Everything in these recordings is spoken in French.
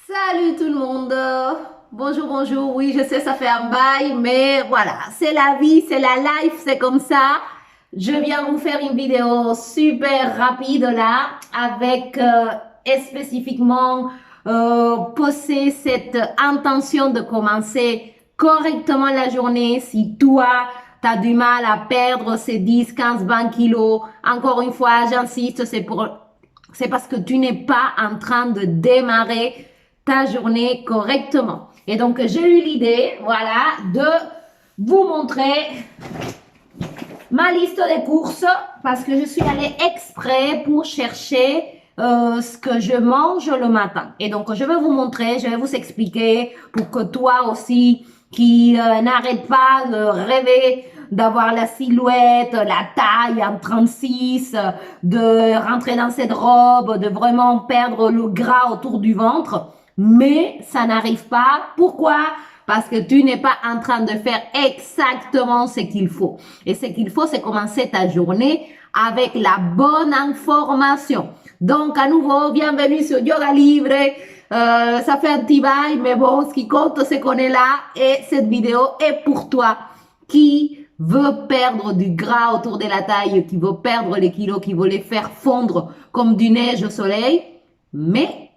Salut tout le monde. Bonjour, bonjour. Oui, je sais, ça fait un bail, mais voilà, c'est la vie, c'est la life, c'est comme ça. Je viens vous faire une vidéo super rapide là, avec spécifiquement poser cette intention de commencer correctement la journée. Si toi, tu as du mal à perdre ces 10, 15, 20 kilos, encore une fois, j'insiste, c'est parce que tu n'es pas en train de démarrer ta journée correctement. Et donc, j'ai eu l'idée, voilà, de vous montrer ma liste des courses parce que je suis allée exprès pour chercher ce que je mange le matin. Et donc, je vais vous montrer, je vais vous expliquer pour que toi aussi, qui n'arrête pas de rêver d'avoir la silhouette, la taille en 36, de rentrer dans cette robe, de vraiment perdre le gras autour du ventre, mais ça n'arrive pas. Pourquoi? Parce que tu n'es pas en train de faire exactement ce qu'il faut. Et ce qu'il faut, c'est commencer ta journée avec la bonne information. Donc, à nouveau, bienvenue sur Yoga Libre. Ça fait un petit bail, mais bon, ce qui compte, c'est qu'on est là. Et cette vidéo est pour toi qui veut perdre du gras autour de la taille, qui veut perdre les kilos, qui veut les faire fondre comme du neige au soleil. Mais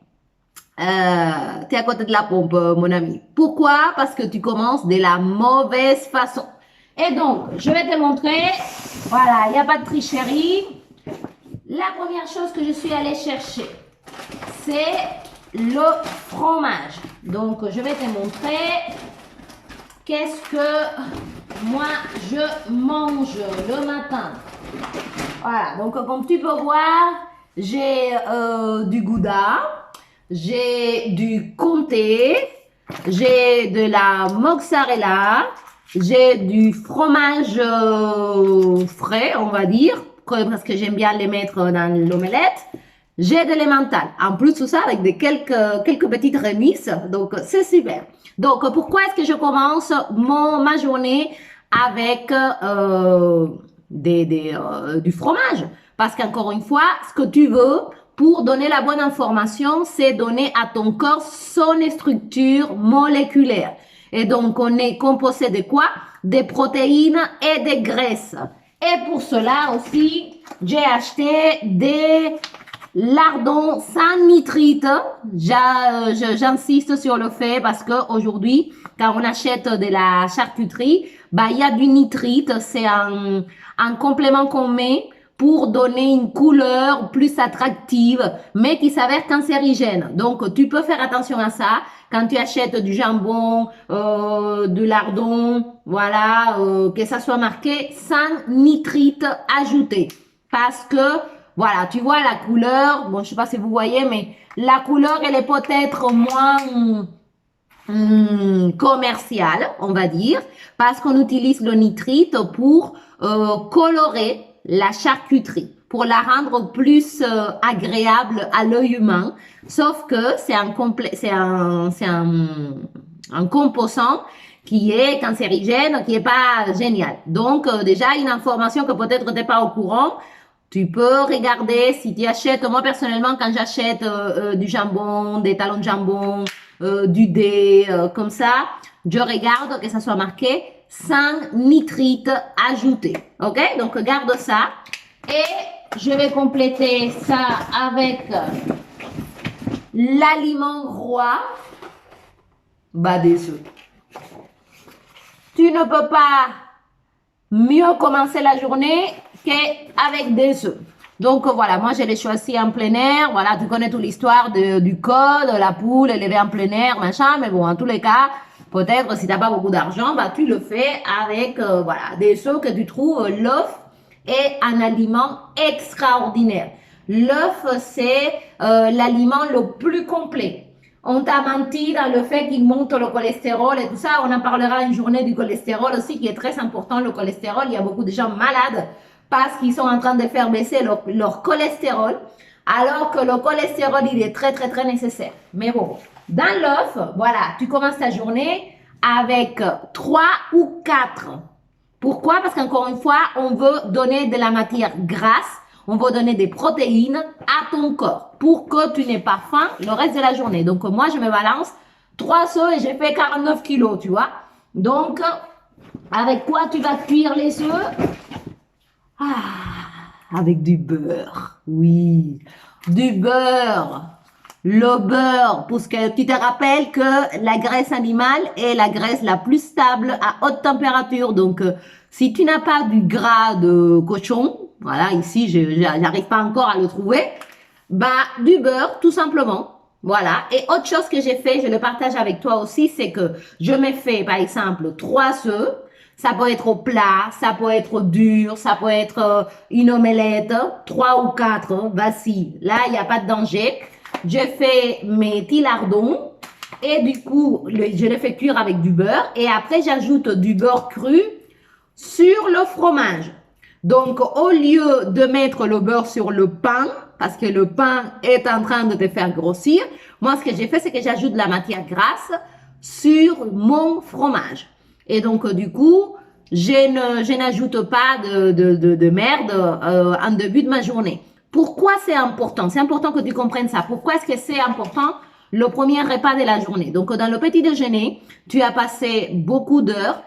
tu es à côté de la pompe, mon ami. Pourquoi? Parce que tu commences de la mauvaise façon. Et donc, je vais te montrer. Voilà, il n'y a pas de tricherie. La première chose que je suis allée chercher, c'est le fromage. Donc, je vais te montrer qu'est-ce que moi je mange le matin. Voilà, donc comme tu peux voir, j'ai du gouda. J'ai du comté, j'ai de la mozzarella, j'ai du fromage frais, on va dire, parce que j'aime bien les mettre dans l'omelette. J'ai de l'emmental. En plus de ça, avec quelques petites remises. Donc, c'est super. Donc, pourquoi est-ce que je commence ma journée avec du fromage? Parce qu'encore une fois, ce que tu veux pour donner la bonne information, c'est donner à ton corps son structure moléculaire. Et donc, on est composé de quoi? Des protéines et des graisses. Et pour cela aussi, j'ai acheté des lardons sans nitrite. J'insiste sur le fait parce qu'aujourd'hui, quand on achète de la charcuterie, bah, il y a du nitrite. C'est un complément qu'on met pour donner une couleur plus attractive, mais qui s'avère cancérigène. Donc, tu peux faire attention à ça quand tu achètes du jambon, du lardon, voilà, que ça soit marqué sans nitrite ajouté. Parce que, voilà, tu vois la couleur, bon, je sais pas si vous voyez, mais la couleur, elle est peut-être moins commerciale, on va dire, parce qu'on utilise le nitrite pour colorer la charcuterie, pour la rendre plus agréable à l'œil humain. Sauf que c'est un composant qui est cancérigène, qui est pas génial. Donc, déjà, une information que peut-être tu n'es pas au courant, tu peux regarder si tu achètes, moi personnellement, quand j'achète du jambon, des talons de jambon, du dé, comme ça, je regarde que ça soit marqué sans nitrite ajouté. Ok? Donc, garde ça. Et je vais compléter ça avec l'aliment roi, bah des œufs. Tu ne peux pas mieux commencer la journée qu'avec des œufs. Donc voilà, moi je l'ai choisi en plein air. Voilà, tu connais toute l'histoire du code, la poule élevée en plein air, machin. Mais bon, en tous les cas, peut-être si tu n'as pas beaucoup d'argent, bah, tu le fais avec voilà, des œufs que tu trouves. L'œuf est un aliment extraordinaire. L'œuf, c'est l'aliment le plus complet. On t'a menti dans le fait qu'il monte le cholestérol et tout ça. On en parlera une journée du cholestérol aussi, qui est très important, le cholestérol. Il y a beaucoup de gens malades parce qu'ils sont en train de faire baisser leur cholestérol, alors que le cholestérol, il est très, très, très nécessaire. Mais bon, dans l'œuf, voilà, tu commences ta journée avec 3 ou 4. Pourquoi? Parce qu'encore une fois, on veut donner de la matière grasse on va donner des protéines à ton corps pour que tu n'aies pas faim le reste de la journée. Donc, moi, je me balance 3 œufs et j'ai fait 49 kilos, tu vois. Donc, avec quoi tu vas cuire les œufs? Avec du beurre. Oui, du beurre. Le beurre, parce que tu te rappelles que la graisse animale est la graisse la plus stable à haute température. Donc, si tu n'as pas du gras de cochon, voilà, ici, j'arrive pas encore à le trouver, bah, du beurre, tout simplement. Voilà. Et autre chose que j'ai fait, je le partage avec toi aussi, c'est que je me fais, par exemple, 3 œufs. Ça peut être au plat, ça peut être dur, ça peut être une omelette, 3 ou 4, vas-y. Là, il n'y a pas de danger. Je fais mes petits lardons et du coup, je les fais cuire avec du beurre et après, j'ajoute du beurre cru sur le fromage. Donc, au lieu de mettre le beurre sur le pain, parce que le pain est en train de te faire grossir, moi, ce que j'ai fait, c'est que j'ajoute de la matière grasse sur mon fromage. Et donc, du coup, je n'ajoute pas de merde en début de ma journée. Pourquoi c'est important? C'est important que tu comprennes ça. Pourquoi est-ce que c'est important le premier repas de la journée? Donc, dans le petit déjeuner, tu as passé beaucoup d'heures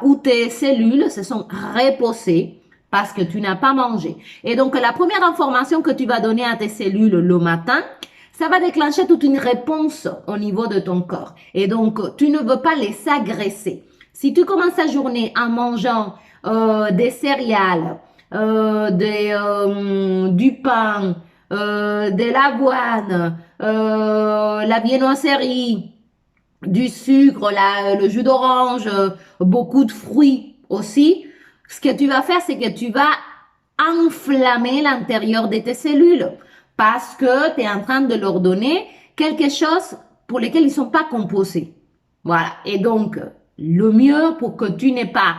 où tes cellules se sont reposées parce que tu n'as pas mangé. Et donc, la première information que tu vas donner à tes cellules le matin, ça va déclencher toute une réponse au niveau de ton corps. Et donc, tu ne veux pas les agresser. Si tu commences ta journée en mangeant des céréales, du pain, de l'avoine, la viennoiserie, du sucre, le jus d'orange, beaucoup de fruits aussi, ce que tu vas faire, c'est que tu vas enflammer l'intérieur de tes cellules parce que tu es en train de leur donner quelque chose pour lequel ils ne sont pas composés. Voilà. Et donc, le mieux pour que tu n'aies pas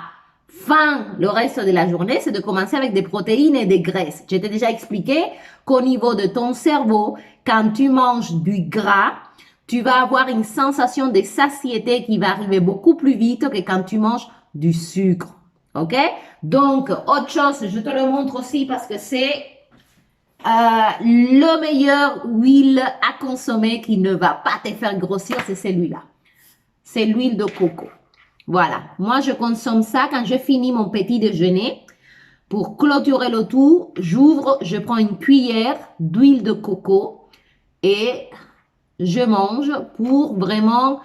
faim le reste de la journée, c'est de commencer avec des protéines et des graisses. Je t'ai déjà expliqué qu'au niveau de ton cerveau, quand tu manges du gras, tu vas avoir une sensation de satiété qui va arriver beaucoup plus vite que quand tu manges du sucre. OK? Donc, autre chose, je te le montre aussi parce que c'est le meilleur huile à consommer qui ne va pas te faire grossir, c'est celui-là. C'est l'huile de coco. Voilà. Moi, je consomme ça quand je finis mon petit déjeuner. Pour clôturer le tout, j'ouvre, je prends une cuillère d'huile de coco et je mange pour vraiment,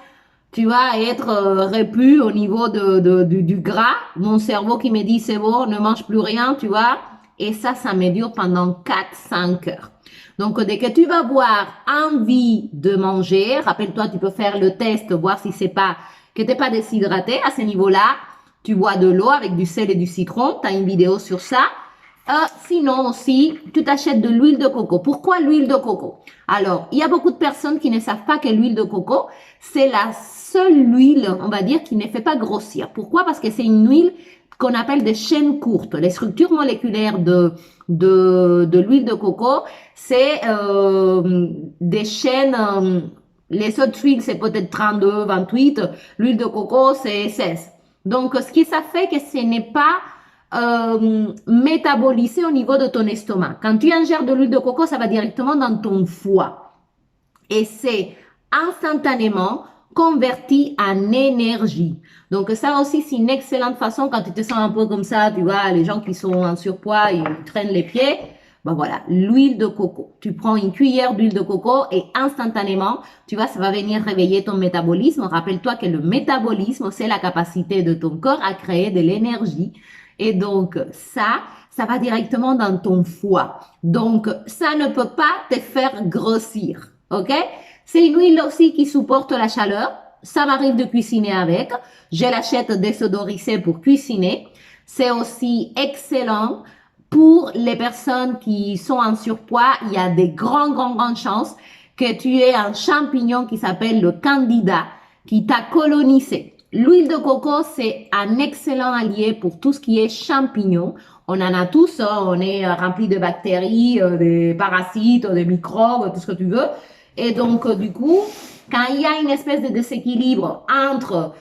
tu vas être repu au niveau du gras. Mon cerveau qui me dit c'est bon, ne mange plus rien, tu vois. Et ça me dure pendant 4-5 heures. Donc, dès que tu vas avoir envie de manger, rappelle-toi, tu peux faire le test, voir si c'est pas, que t'es pas déshydraté à ce niveau-là. Tu bois de l'eau avec du sel et du citron. Tu as une vidéo sur ça. Sinon aussi, tu t'achètes de l'huile de coco. Pourquoi l'huile de coco? Alors, il y a beaucoup de personnes qui ne savent pas que l'huile de coco, c'est la seule huile, on va dire, qui ne fait pas grossir. Pourquoi? Parce que c'est une huile qu'on appelle des chaînes courtes. Les structures moléculaires de l'huile de coco, c'est des chaînes, les autres huiles, c'est peut-être 32, 28, l'huile de coco, c'est 16. Donc, ce qui ça fait que ce n'est pas métabolisé au niveau de ton estomac. Quand tu ingères de l'huile de coco, ça va directement dans ton foie. Et c'est instantanément converti en énergie. Donc ça aussi, c'est une excellente façon quand tu te sens un peu comme ça, tu vois, les gens qui sont en surpoids, ils traînent les pieds. Ben voilà, l'huile de coco. Tu prends une cuillère d'huile de coco et instantanément, tu vois, ça va venir réveiller ton métabolisme. Rappelle-toi que le métabolisme, c'est la capacité de ton corps à créer de l'énergie. Et donc, ça va directement dans ton foie. Donc, ça ne peut pas te faire grossir. OK? C'est une huile aussi qui supporte la chaleur. Ça m'arrive de cuisiner avec. Je l'achète désodorisée pour cuisiner. C'est aussi excellent pour les personnes qui sont en surpoids. Il y a des grandes chances que tu aies un champignon qui s'appelle le candida qui t'a colonisé. L'huile de coco, c'est un excellent allié pour tout ce qui est champignons. On en a tous, hein. On est rempli de bactéries, de parasites, de microbes, tout ce que tu veux. Et donc, du coup, quand il y a une espèce de déséquilibre entre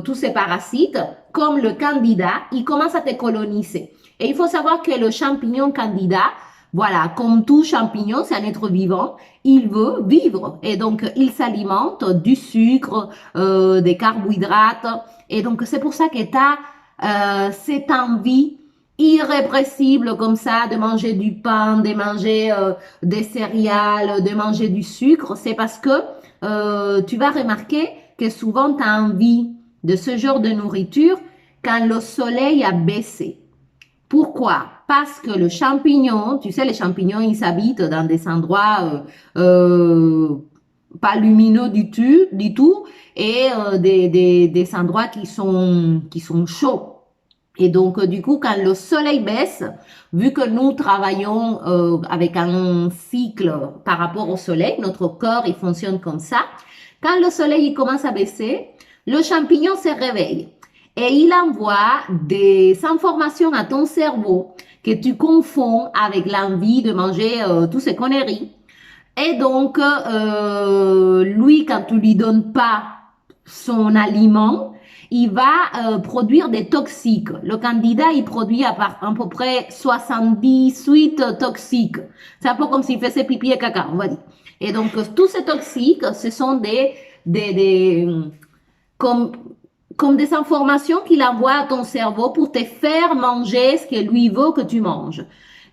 tous ces parasites, comme le candida, il commence à te coloniser. Et il faut savoir que le champignon candida, voilà, comme tout champignon, c'est un être vivant, il veut vivre. Et donc, il s'alimente du sucre, des carbohydrates. Et donc, c'est pour ça que tu as cette envie irrépressible comme ça de manger du pain, de manger des céréales, de manger du sucre. C'est parce que tu vas remarquer que souvent tu as envie de ce genre de nourriture quand le soleil a baissé. Pourquoi? Parce que le champignon, tu sais, les champignons, ils s'habitent dans des endroits pas lumineux du tout et des endroits qui sont chauds. Et donc, du coup, quand le soleil baisse, vu que nous travaillons avec un cycle par rapport au soleil, notre corps, il fonctionne comme ça. Quand le soleil il commence à baisser, le champignon se réveille et il envoie des informations à ton cerveau que tu confonds avec l'envie de manger toutes ces conneries. Et donc, lui, quand tu lui donnes pas son aliment, il va produire des toxiques. Le candidat, il produit à peu près 78 toxiques. C'est un peu comme s'il faisait pipi et caca, on va dire. Et donc, tous ces toxiques, ce sont comme des informations qu'il envoie à ton cerveau pour te faire manger ce que lui veut que tu manges.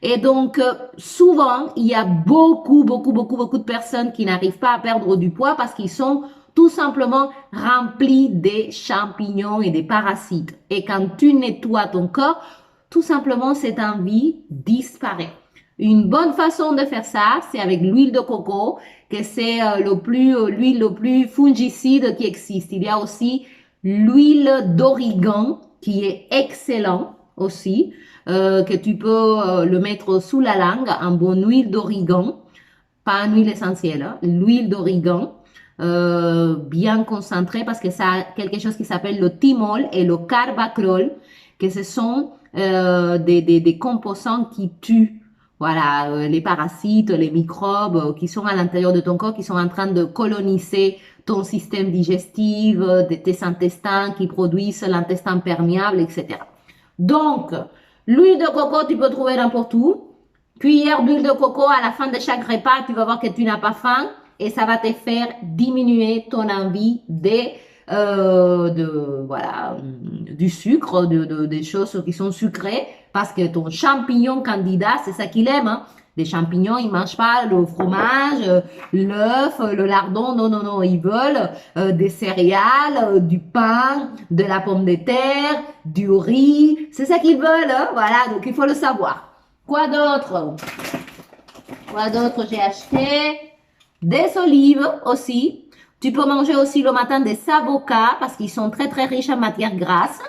Et donc, souvent, il y a beaucoup de personnes qui n'arrivent pas à perdre du poids parce qu'ils sont tout simplement remplis des champignons et des parasites. Et quand tu nettoies ton corps, tout simplement, cette envie disparaît. Une bonne façon de faire ça, c'est avec l'huile de coco, que c'est l'huile le plus fongicide qui existe. Il y a aussi l'huile d'origan qui est excellent aussi, que tu peux le mettre sous la langue, en bonne huile d'origan, pas une huile essentielle, hein, l'huile d'origan, bien concentrée parce que ça a quelque chose qui s'appelle le thymol et le carbacrol, que ce sont des composants qui tuent voilà, les parasites, les microbes qui sont à l'intérieur de ton corps, qui sont en train de coloniser ton système digestif, tes intestins qui produisent l'intestin perméable, etc. Donc, l'huile de coco, tu peux trouver n'importe où. Cuillère d'huile de coco à la fin de chaque repas, tu vas voir que tu n'as pas faim et ça va te faire diminuer ton envie voilà, du sucre, des choses qui sont sucrées parce que ton champignon candida, c'est ça qu'il aime. Hein. Les champignons, ils mangent pas le fromage, l'œuf, le lardon, non, ils veulent des céréales, du pain, de la pomme de terre, du riz, c'est ça qu'ils veulent, hein. Voilà, donc il faut le savoir. Quoi d'autre? J'ai acheté des olives aussi. Tu peux manger aussi le matin des avocats parce qu'ils sont très riches en matières grasses.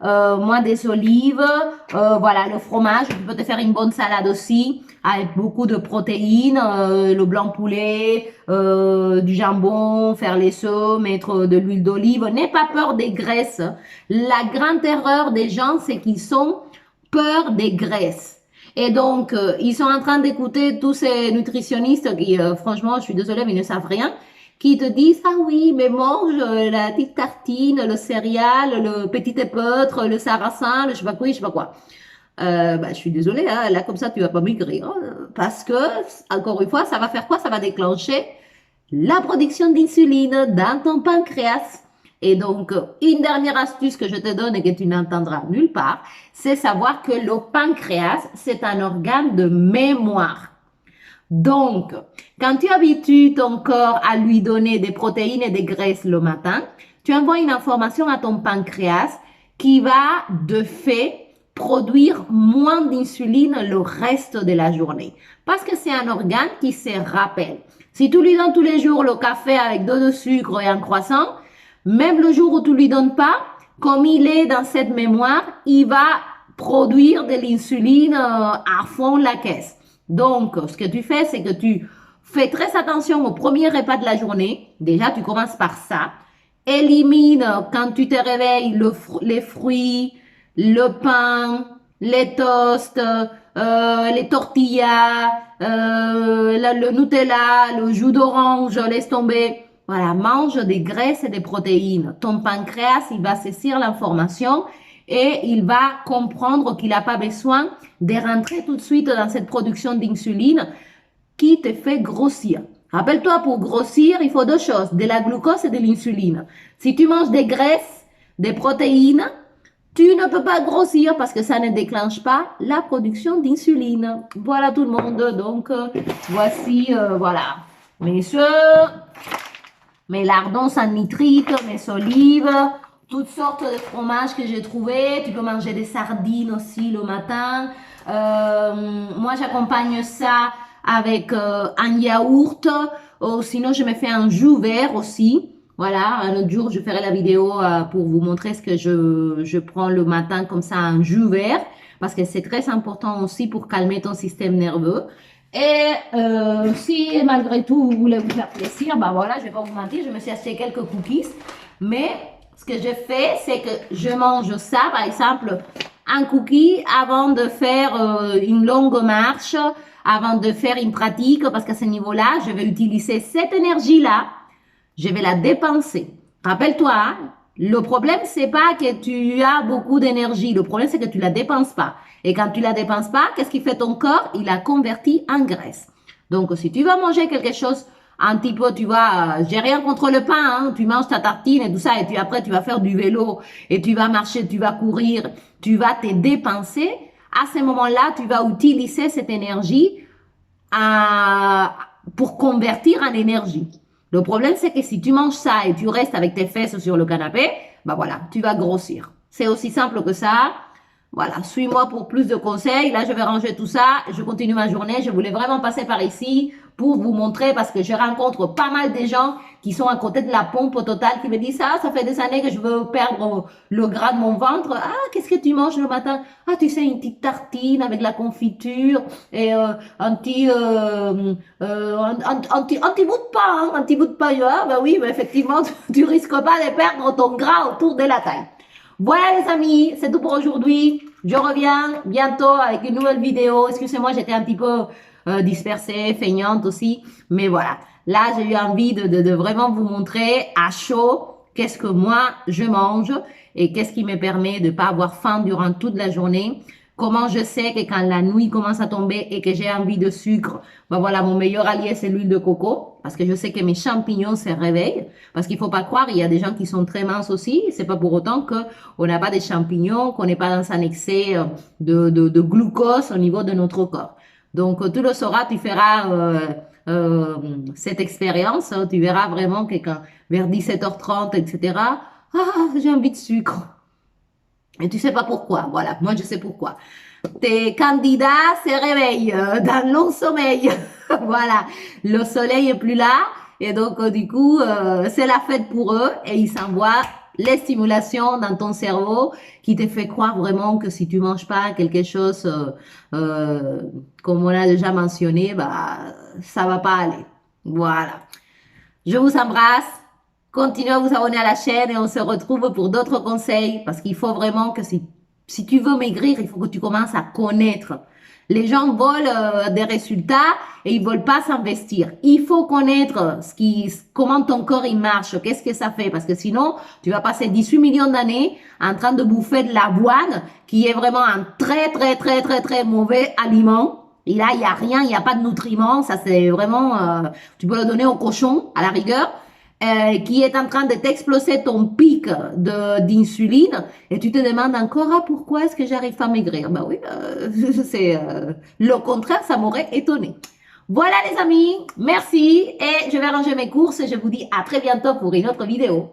Moi, des olives, voilà, le fromage. Tu peux te faire une bonne salade aussi avec beaucoup de protéines, le blanc poulet, du jambon, faire les œufs, mettre de l'huile d'olive. N'aie pas peur des graisses. La grande erreur des gens, c'est qu'ils ont peur des graisses. Et donc, ils sont en train d'écouter tous ces nutritionnistes qui, franchement, je suis désolée, mais ils ne savent rien, qui te disent, ah oui, mais mange la petite tartine, le céréal, le petit épeautre, le sarrasin, le je sais pas quoi, je sais pas quoi. Je suis désolée, hein, là, comme ça, tu vas pas maigrir. Hein, parce que, encore une fois, ça va faire quoi? Ça va déclencher la production d'insuline dans ton pancréas. Et donc, une dernière astuce que je te donne et que tu n'entendras nulle part, c'est savoir que le pancréas, c'est un organe de mémoire. Donc, quand tu habitues ton corps à lui donner des protéines et des graisses le matin, tu envoies une information à ton pancréas qui va, de fait, produire moins d'insuline le reste de la journée. Parce que c'est un organe qui se rappelle. Si tu lui donnes tous les jours le café avec 2 de sucre et un croissant, même le jour où tu lui donnes pas, comme il est dans cette mémoire, il va produire de l'insuline à fond la caisse. Donc, ce que tu fais, c'est que tu fais très attention au premier repas de la journée. Déjà, tu commences par ça. Élimine, quand tu te réveilles, les fruits, le pain, les toasts, les tortillas, le Nutella, le jus d'orange, laisse tomber. Voilà, mange des graisses et des protéines. Ton pancréas, il va saisir l'information et il va comprendre qu'il n'a pas besoin de rentrer tout de suite dans cette production d'insuline qui te fait grossir. Rappelle-toi, pour grossir, il faut deux choses, de la glucose et de l'insuline. Si tu manges des graisses, des protéines, tu ne peux pas grossir parce que ça ne déclenche pas la production d'insuline. Voilà tout le monde. Donc, voici, voilà, mes œufs, mes lardons sans nitrite, mes olives, toutes sortes de fromages que j'ai trouvés. Tu peux manger des sardines aussi le matin. Moi, j'accompagne ça avec un yaourt. Ou sinon, je me fais un jus vert aussi. Voilà, un autre jour, je ferai la vidéo pour vous montrer ce que je prends le matin comme ça, un jus vert, parce que c'est très important aussi pour calmer ton système nerveux. Et si malgré tout, vous voulez vous faire plaisir, bah voilà, je vais pas vous mentir, je me suis acheté quelques cookies. Mais ce que je fais, c'est que je mange ça, par exemple, un cookie avant de faire une longue marche, avant de faire une pratique, parce qu'à ce niveau-là, je vais utiliser cette énergie-là, je vais la dépenser. Rappelle-toi, hein, le problème, c'est pas que tu as beaucoup d'énergie. Le problème, c'est que tu la dépenses pas. Et quand tu la dépenses pas, qu'est-ce qui fait ton corps? Il la convertit en graisse. Donc, si tu vas manger quelque chose un petit peu, tu vois, j'ai rien contre le pain, hein, tu manges ta tartine et tout ça, et puis après, tu vas faire du vélo, et tu vas marcher, tu vas courir, tu vas te dépenser. À ce moment-là, tu vas utiliser cette énergie pour convertir en énergie. Le problème, c'est que si tu manges ça et tu restes avec tes fesses sur le canapé, bah voilà, tu vas grossir. C'est aussi simple que ça. Voilà, suis-moi pour plus de conseils. Là, je vais ranger tout ça. Je continue ma journée. Je voulais vraiment passer par ici pour vous montrer parce que je rencontre pas mal de gens qui sont à côté de la pompe au total qui me disent ça fait des années que je veux perdre le gras de mon ventre. Ah, qu'est-ce que tu manges le matin? Ah, tu sais, une petite tartine avec de la confiture et un petit bout de pain, hein, un petit bout de pain. Ah, ben oui, mais effectivement, tu risques pas de perdre ton gras autour de la taille. Voilà les amis, c'est tout pour aujourd'hui. Je reviens bientôt avec une nouvelle vidéo. Excusez-moi, j'étais un petit peu dispersée, feignante aussi. Mais voilà, là j'ai eu envie de vraiment vous montrer à chaud qu'est-ce que moi je mange et qu'est-ce qui me permet de ne pas avoir faim durant toute la journée. Comment je sais que quand la nuit commence à tomber et que j'ai envie de sucre, ben voilà, mon meilleur allié, c'est l'huile de coco. Parce que je sais que mes champignons se réveillent. Parce qu'il faut pas croire, il y a des gens qui sont très minces aussi. C'est pas pour autant qu'on n'a pas des champignons, qu'on n'est pas dans un excès de glucose au niveau de notre corps. Donc, tu le sauras, tu feras cette expérience. Tu verras vraiment que quand, vers 17h30, etc., ah, j'ai envie de sucre. Et tu sais pas pourquoi. Voilà, moi je sais pourquoi. Tes candidats se réveillent dans long sommeil. Voilà, le soleil est plus là et donc du coup c'est la fête pour eux et ils s'envoient les stimulations dans ton cerveau qui te fait croire vraiment que si tu manges pas quelque chose comme on a déjà mentionné, bah ça va pas aller. Voilà. Je vous embrasse. Continuez à vous abonner à la chaîne et on se retrouve pour d'autres conseils parce qu'il faut vraiment que si tu veux maigrir, il faut que tu commences à connaître. Les gens veulent des résultats et ils veulent pas s'investir. Il faut connaître comment ton corps il marche, qu'est-ce que ça fait parce que sinon, tu vas passer 18 millions d'années en train de bouffer de l'avoine qui est vraiment un très très très très très mauvais aliment. Et là, il y a rien, il y a pas de nutriments, ça c'est vraiment tu peux le donner au cochon à la rigueur. Qui est en train de t'exploser ton pic d'insuline et tu te demandes encore pourquoi est-ce que j'arrive pas à maigrir. Ben oui, c'est le contraire, ça m'aurait étonné. Voilà les amis, merci et je vais ranger mes courses et je vous dis à très bientôt pour une autre vidéo.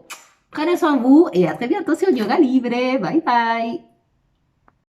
Prenez soin de vous et à très bientôt sur Yoga Libre. Bye bye.